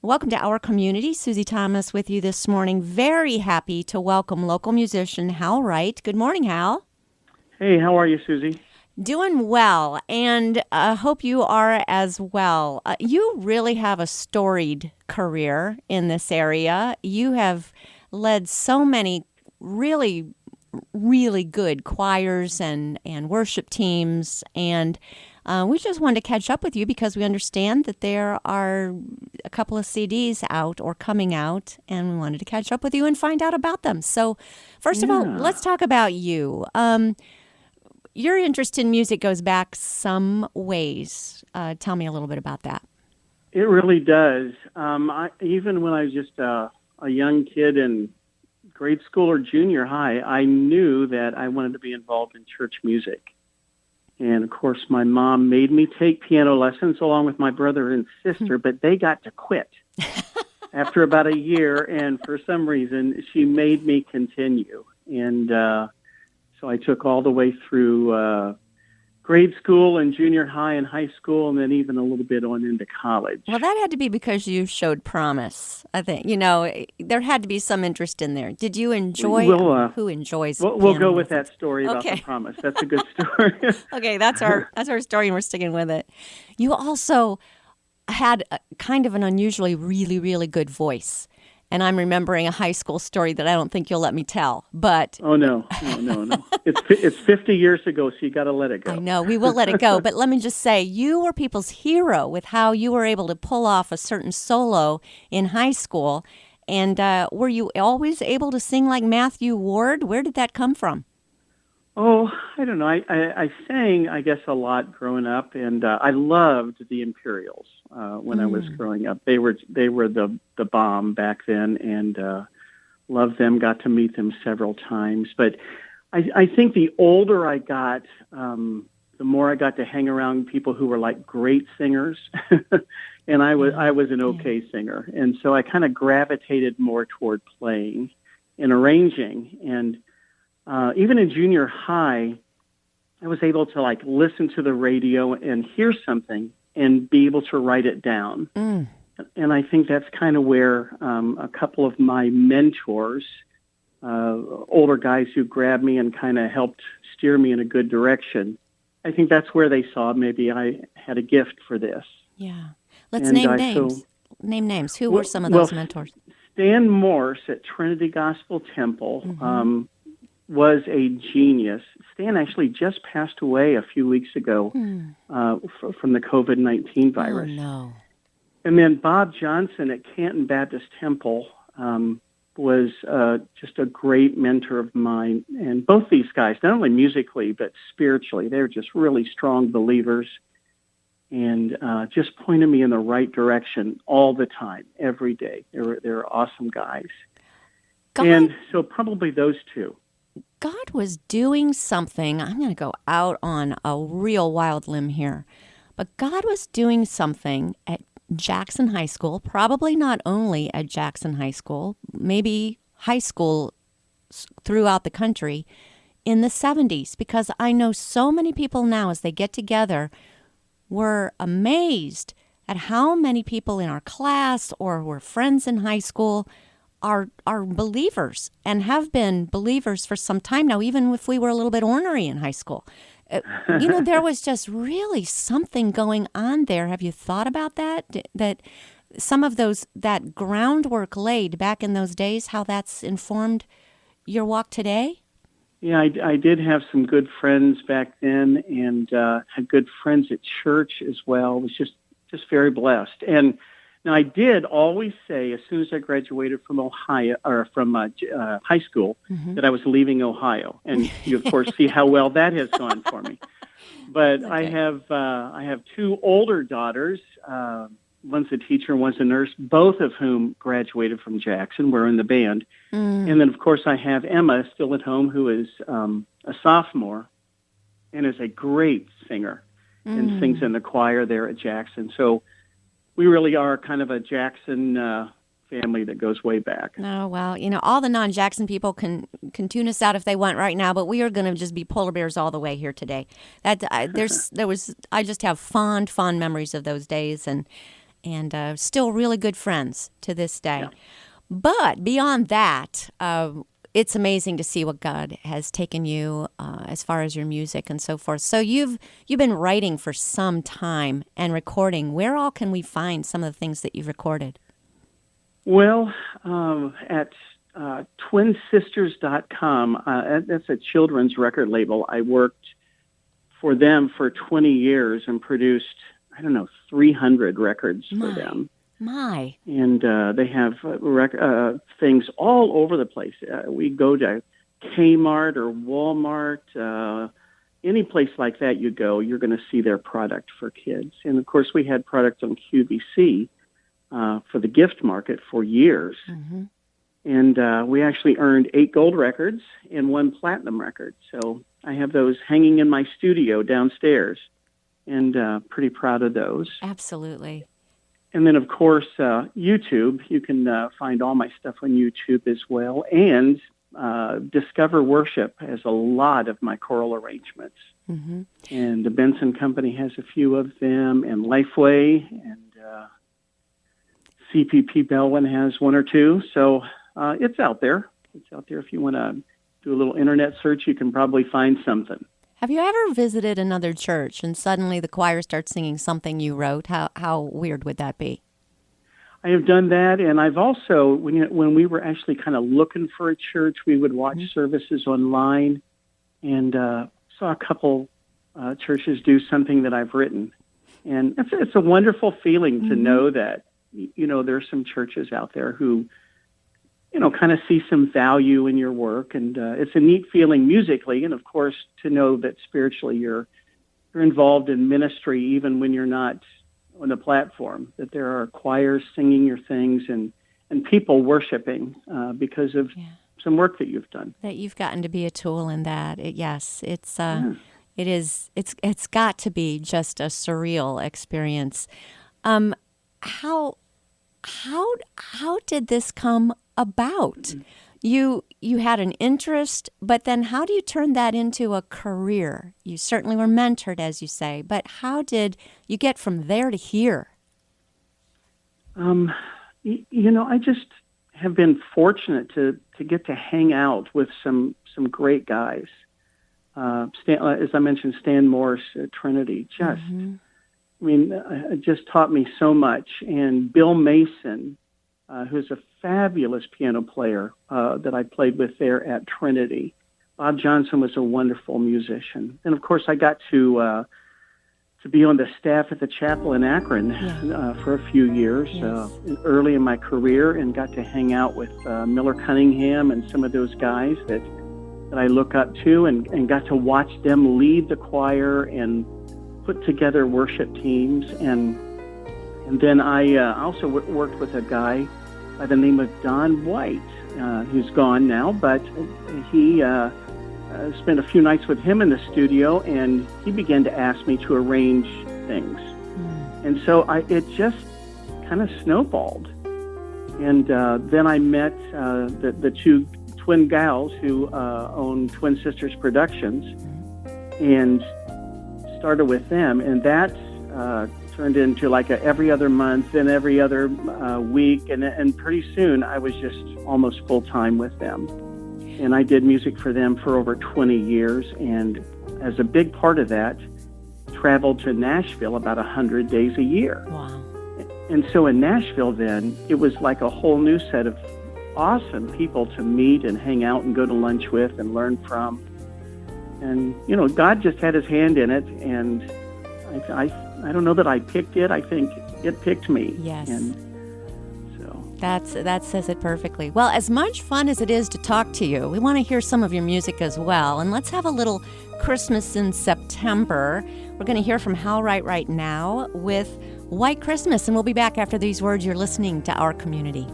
Welcome to our community. Susie Thomas with you this morning. Very happy to welcome local musician Hal Wright. Good morning, Hal. Hey, how are you, Susie? Doing well, and hope you are as well. You really have a storied career in this area. You have led so many really, really good choirs and worship teams, and we just wanted to catch up with you because we understand that there are a couple of CDs out or coming out, and we wanted to catch up with you and find out about them. So, first of all, let's talk about you. Your interest in music goes back some ways. Tell me a little bit about that. It really does. Even when I was just a young kid in grade school or junior high, I knew that I wanted to be involved in church music. And, of course, my mom made me take piano lessons along with my brother and sister, but they got to quit after about a year. And for some reason, she made me continue. And so I took all the way through grade school and junior high and high school, and then even a little bit on into college. Well, that had to be because you showed promise, I think. You know, there had to be some interest in there. Did you enjoy, who enjoys We'll go with lessons? that story about Okay. the promise. That's a good story. Okay, that's our story, and we're sticking with it. You also had kind of an unusually really, really good voice. And I'm remembering a high school story that I don't think you'll let me tell, but... Oh, no. It's 50 years ago, so you got to let it go. I know, we will let it go. But let me just say, you were people's hero with how you were able to pull off a certain solo in high school. And were you always able to sing like Matthew Ward? Where did that come from? Oh, I don't know. I sang, I guess, a lot growing up, and I loved the Imperials when I was growing up. They were the bomb back then, and loved them. Got to meet them several times. But I think the older I got, the more I got to hang around people who were like great singers, and I was an okay singer, and so I kind of gravitated more toward playing and arranging. And even in junior high, I was able to like listen to the radio and hear something and be able to write it down. And I think that's kind of where a couple of my mentors, older guys who grabbed me and kind of helped steer me in a good direction, I think that's where they saw maybe I had a gift for this. Yeah. Let's name names. Name names. Who were some of those mentors? Stan Morse at Trinity Gospel Temple was a genius. Stan actually just passed away a few weeks ago from the COVID-19 virus. Oh, no. And then Bob Johnson at Canton Baptist Temple was just a great mentor of mine. And both these guys, not only musically, but spiritually, they're just really strong believers and just pointed me in the right direction all the time, every day. They're awesome guys. And so probably those two. God was doing something. I'm going to go out on a real wild limb here. But God was doing something at Jackson High School, probably not only at Jackson High School, maybe high school throughout the country in the 70s, because I know so many people now as they get together were amazed at how many people in our class or were friends in high school are believers and have been believers for some time now, even if we were a little bit ornery in high school. There was just really something going on there. Have you thought about that? That some of that groundwork laid back in those days, how that's informed your walk today? Yeah, I did have some good friends back then and had good friends at church as well. Was just very blessed. And now, I did always say, as soon as I graduated from Ohio or from high school, that I was leaving Ohio, and you, of course, see how well that has gone for me. But okay. I have two older daughters. One's a teacher, and one's a nurse. Both of whom graduated from Jackson. We're in the band, and then, of course, I have Emma still at home, who is a sophomore, and is a great singer, and sings in the choir there at Jackson. So we really are kind of a Jackson family that goes way back. Oh, well, all the non-Jackson people can tune us out if they want right now, but we are going to just be polar bears all the way here today. I just have fond memories of those days, and and still really good friends to this day. Yeah. But beyond that, it's amazing to see what God has taken you as far as your music and so forth. So you've been writing for some time and recording. Where all can we find some of the things that you've recorded? Well, at twinsisters.com, that's a children's record label. I worked for them for 20 years and produced, 300 records for them. My. And they have things all over the place. We go to Kmart or Walmart, any place like that you go, you're going to see their product for kids. And, of course, we had products on QVC for the gift market for years. Mm-hmm. And we actually earned 8 gold records and 1 platinum record. So I have those hanging in my studio downstairs, and pretty proud of those. Absolutely. And then, of course, YouTube. You can find all my stuff on YouTube as well. And Discover Worship has a lot of my choral arrangements. Mm-hmm. And the Benson Company has a few of them, and Lifeway, and CPP Bellwin has 1 or 2. So it's out there. It's out there. If you want to do a little internet search, you can probably find something. Have you ever visited another church and suddenly the choir starts singing something you wrote? How weird would that be? I have done that, and I've also, when we were actually kind of looking for a church, we would watch services online, and saw a couple churches do something that I've written. And it's a wonderful feeling to know that, there's some churches out there who, kind of see some value in your work, and it's a neat feeling musically, and of course to know that spiritually you're involved in ministry even when you're not on the platform, that there are choirs singing your things and people worshiping because of some work that you've done. That you've gotten to be a tool in that. It's got to be just a surreal experience. How did this come about? You had an interest, but then how do you turn that into a career? You certainly were mentored, as you say, but how did you get from there to here? I just have been fortunate to get to hang out with some great guys. As I mentioned, Stan Morse at Trinity, just taught me so much. And Bill Mason, who's a fabulous piano player that I played with there at Trinity. Bob Johnson was a wonderful musician. And, of course, I got to be on the staff at the chapel in Akron for a few years early in my career, and got to hang out with Miller Cunningham and some of those guys that I look up to, and got to watch them lead the choir and put together worship teams. And then I also worked with a guy by the name of Don White, who's gone now, but he spent a few nights with him in the studio, and he began to ask me to arrange things. And so it just kind of snowballed. And then I met the 2 twin gals who own Twin Sisters Productions, and started with them, and that turned into like every other month, then every other week, and pretty soon I was just almost full-time with them. And I did music for them for over 20 years, and as a big part of that, traveled to Nashville about 100 days a year. Wow. And so in Nashville then, it was like a whole new set of awesome people to meet and hang out and go to lunch with and learn from. And, God just had his hand in it, and I don't know that I picked it. I think it picked me. Yes. And so that says it perfectly. Well, as much fun as it is to talk to you, we want to hear some of your music as well. And let's have a little Christmas in September. We're going to hear from Hal Wright right now with White Christmas, and we'll be back after these words. You're listening to Our Community.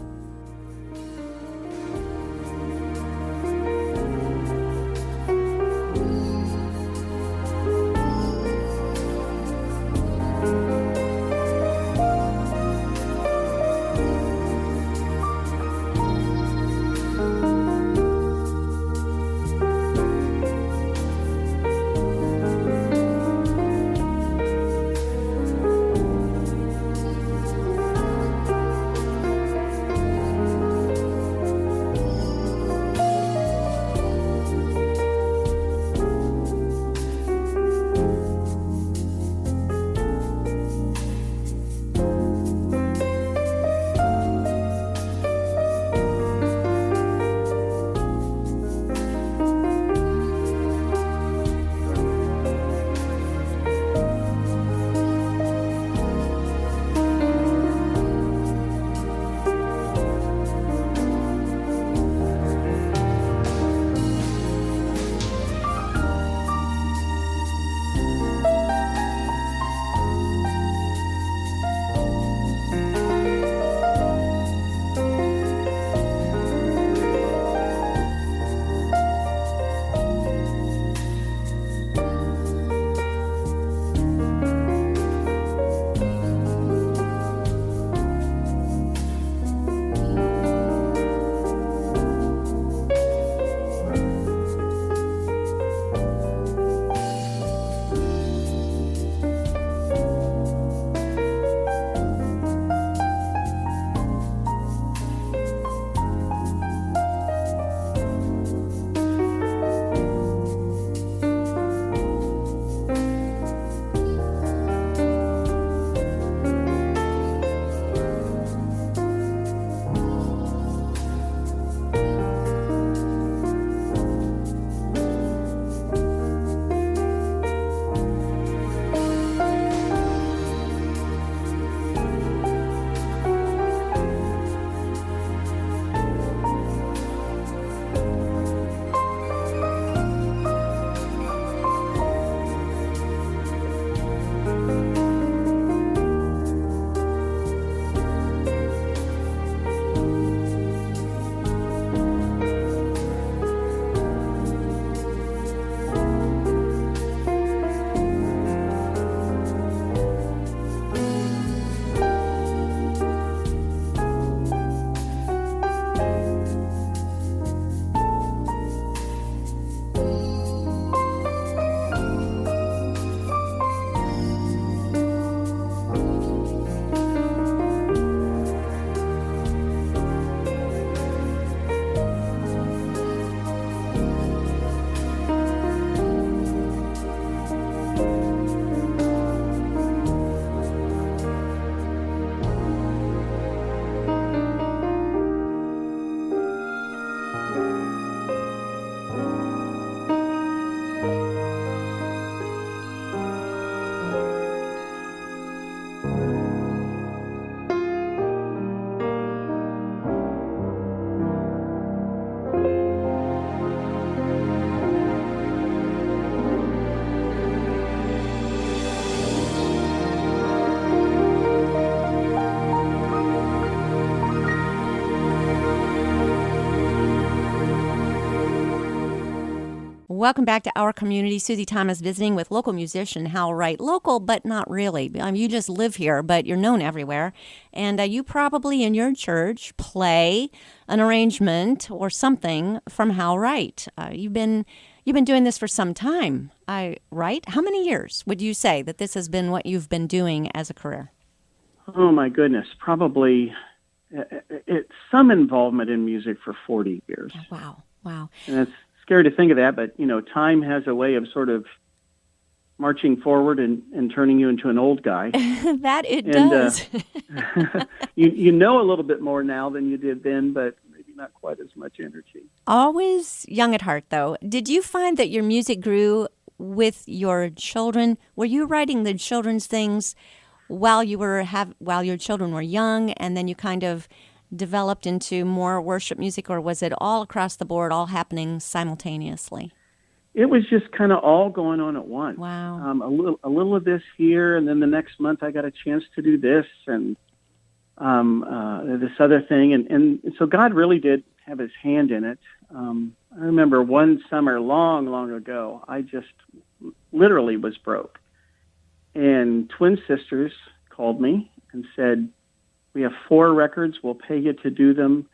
Welcome back to Our Community. Susie Thomas visiting with local musician Hal Wright. Local, but not really. You just live here, but you're known everywhere. And you probably in your church play an arrangement or something from Hal Wright. You've been doing this for some time, right? How many years would you say that this has been what you've been doing as a career? Oh, my goodness. Probably it's some involvement in music for 40 years. Oh, wow. And it's scary to think of that, but, time has a way of sort of marching forward and turning you into an old guy. That it does. You know a little bit more now than you did then, but maybe not quite as much energy. Always young at heart, though. Did you find that your music grew with your children? Were you writing the children's things while your children were young, and then you kind of developed into more worship music, or was it all across the board, all happening simultaneously? It was just kind of all going on at once. Wow. A little of this here, and then the next month I got a chance to do this and this other thing, and so God really did have His hand in it. I remember one summer long, long ago, I just literally was broke, and twin sisters called me and said, "We have 4 records. We'll pay you to do them.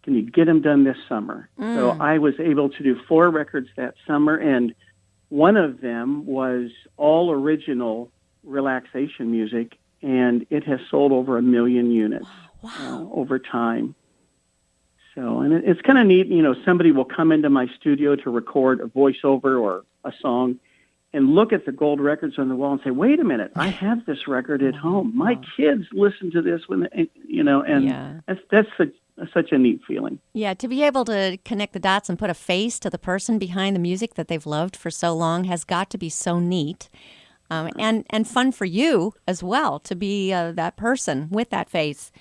Can you get them done this summer?" So I was able to do 4 records that summer, and one of them was all original relaxation music, and it has sold over 1 million units over time. So, and it's kind of neat, somebody will come into my studio to record a voiceover or a song and look at the gold records on the wall and say, "Wait a minute, I have this record at home. My kids listen to this when that's such a neat feeling." Yeah, to be able to connect the dots and put a face to the person behind the music that they've loved for so long has got to be so neat, and fun for you as well to be that person with that face.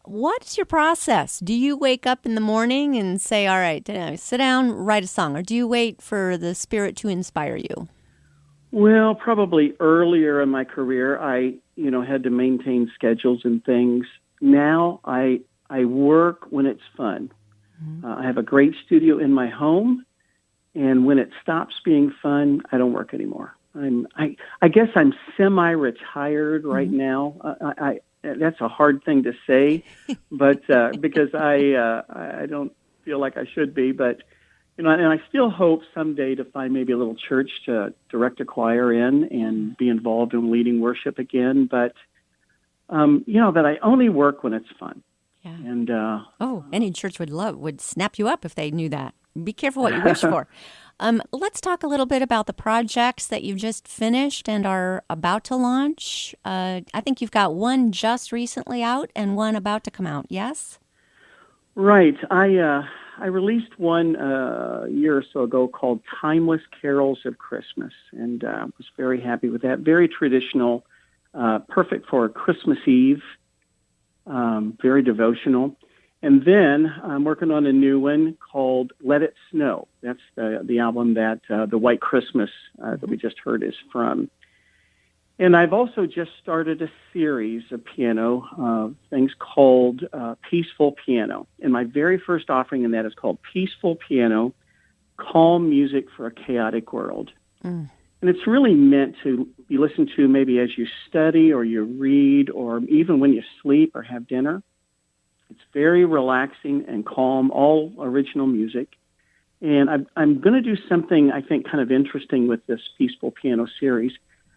What's your process? Do you wake up in the morning and say, "All right, sit down, write a song," or do you wait for the Spirit to inspire you? Well, probably earlier in my career, I had to maintain schedules and things. Now I work when it's fun. I have a great studio in my home, and when it stops being fun, I don't work anymore. I guess I'm semi-retired right now. I that's a hard thing to say, but because I don't feel like I should be, but. And I still hope someday to find maybe a little church to direct a choir in and be involved in leading worship again. But, that I only work when it's fun. Yeah. And any church would snap you up if they knew that. Be careful what you wish for. Let's talk a little bit about the projects that you've just finished and are about to launch. I think you've got one just recently out and one about to come out, yes? Right. I released one a year or so ago called Timeless Carols of Christmas, and was very happy with that. Very traditional, perfect for Christmas Eve, very devotional. And then I'm working on a new one called Let It Snow. That's the album that the White Christmas that we just heard is from. And I've also just started a series of piano things called Peaceful Piano. And my very first offering in that is called Peaceful Piano, Calm Music for a Chaotic World. And it's really meant to be listened to maybe as you study or you read or even when you sleep or have dinner. It's very relaxing and calm, all original music. And I'm going to do something, I think, kind of interesting with this Peaceful Piano series.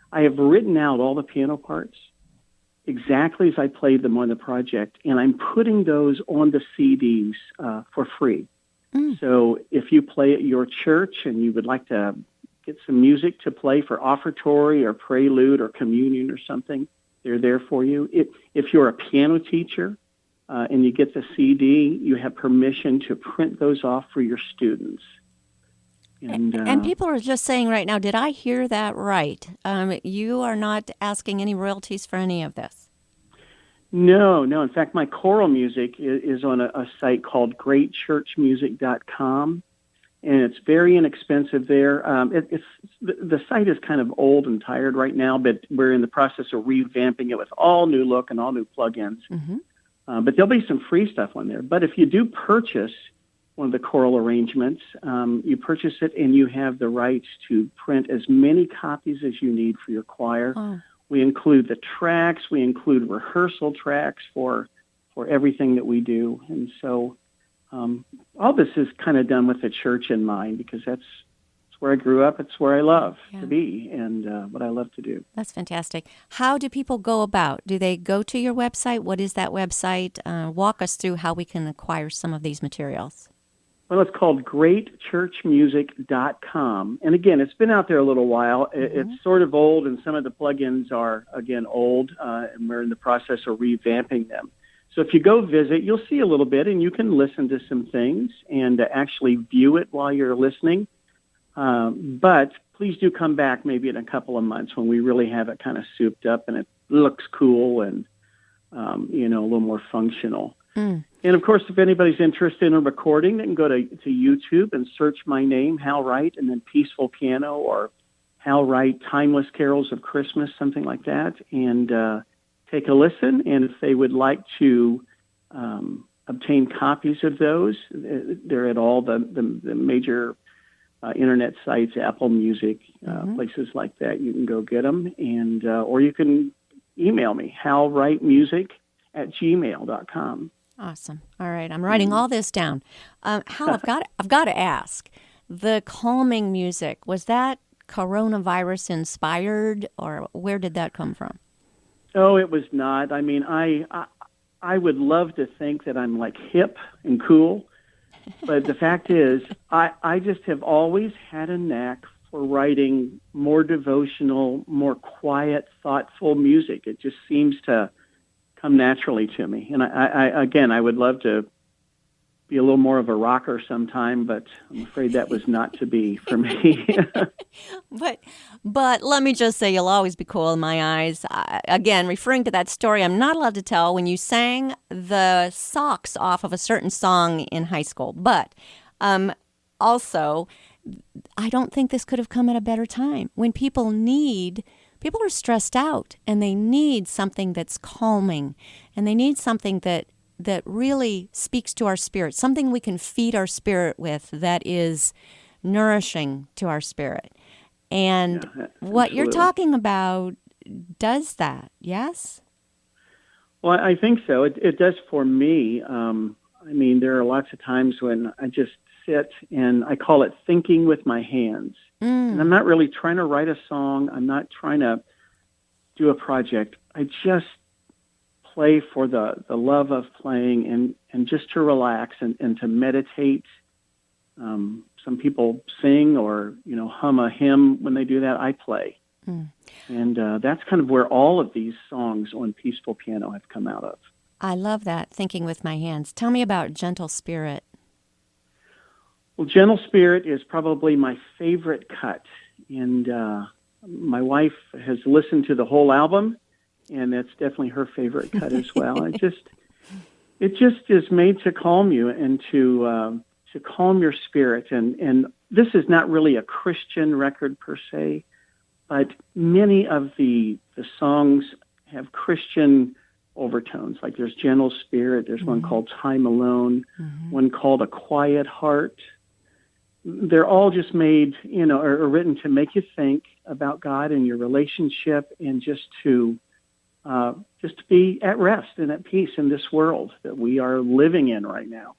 I have written out all the piano parts exactly as I played them on the project, and I'm putting those on the CDs for free. So if you play at your church and you would like to get some music to play for offertory or prelude or communion or something, they're there for you. If you're a piano teacher and you get the CD, you have permission to print those off for your students. And people are just saying right now, did I hear that right? You are not asking any royalties for any of this. No. In fact, my choral music is on a site called greatchurchmusic.com, and it's very inexpensive there. The site is kind of old and tired right now, but we're in the process of revamping it with all new look and all new plugins. But there'll be some free stuff on there. But if you do purchase one of the choral arrangements. You purchase it, and you have the rights to print as many copies as you need for your choir. Oh. We include the tracks. We include rehearsal tracks for everything that we do. And so all this is kind of done with the church in mind, because that's where I grew up. It's where I love to be, and what I love to do. That's fantastic. How do people go about? Do they go to your website? What is that website? Walk us through how we can acquire some of these materials. Well, it's called greatchurchmusic.com. And again, it's been out there a little while. It's sort of old, and some of the plugins are, again, old, and we're in the process of revamping them. So if you go visit, you'll see a little bit, and you can listen to some things and actually view it while you're listening. But please do come back maybe in a couple of months when we really have it kind of souped up and it looks cool and, a little more functional. And, of course, if anybody's interested in a recording, they can go to YouTube and search my name, Hal Wright, and then Peaceful Piano, or Hal Wright Timeless Carols of Christmas, something like that, and take a listen. And if they would like to obtain copies of those, they're at all the major internet sites, Apple Music, places like that. You can go get them, and or you can email me, halwrightmusic@gmail.com. Awesome. All right, I'm writing all this down. Hal, I've got to ask, the calming music, was that coronavirus inspired, or where did that come from? Oh, it was not. I mean, I would love to think that I'm like hip and cool, but the fact is, I just have always had a knack for writing more devotional, more quiet, thoughtful music. It just seems to come naturally to me. And I would love to be a little more of a rocker sometime, but I'm afraid that was not to be for me. But let me just say, you'll always be cool in my eyes. Again, referring to that story I'm not allowed to tell, when you sang the socks off of a certain song in high school. But also, I don't think this could have come at a better time. When people are stressed out, and they need something that's calming, and they need something that really speaks to our spirit, something we can feed our spirit with that is nourishing to our spirit. And what you're talking about does that, yes? Well, I think so. It does for me. I mean, there are lots of times when I just sit, and I call it thinking with my hands. And I'm not really trying to write a song. I'm not trying to do a project. I just play for the love of playing, and just to relax and to meditate. Some people sing or, hum a hymn when they do that. I play. And that's kind of where all of these songs on Peaceful Piano have come out of. I love that, thinking with my hands. Tell me about Gentle Spirit. Well, Gentle Spirit is probably my favorite cut. And my wife has listened to the whole album, and that's definitely her favorite cut as well. It just is made to calm you and to calm your spirit. And this is not really a Christian record per se, but many of the songs have Christian overtones. Like there's Gentle Spirit, there's one called Time Alone, one called A Quiet Heart. They're all just made, or written to make you think about God and your relationship, and just to be at rest and at peace in this world that we are living in right now.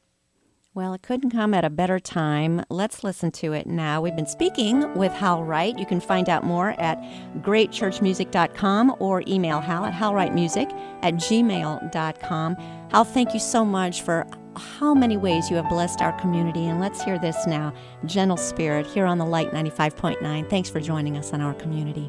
Well, it couldn't come at a better time. Let's listen to it now. We've been speaking with Hal Wright. You can find out more at greatchurchmusic.com or email Hal at halwrightmusic@gmail.com. Hal, thank you so much for how many ways you have blessed our community. And let's hear this now, Gentle Spirit, here on the Light 95.9. Thanks for joining us on Our Community.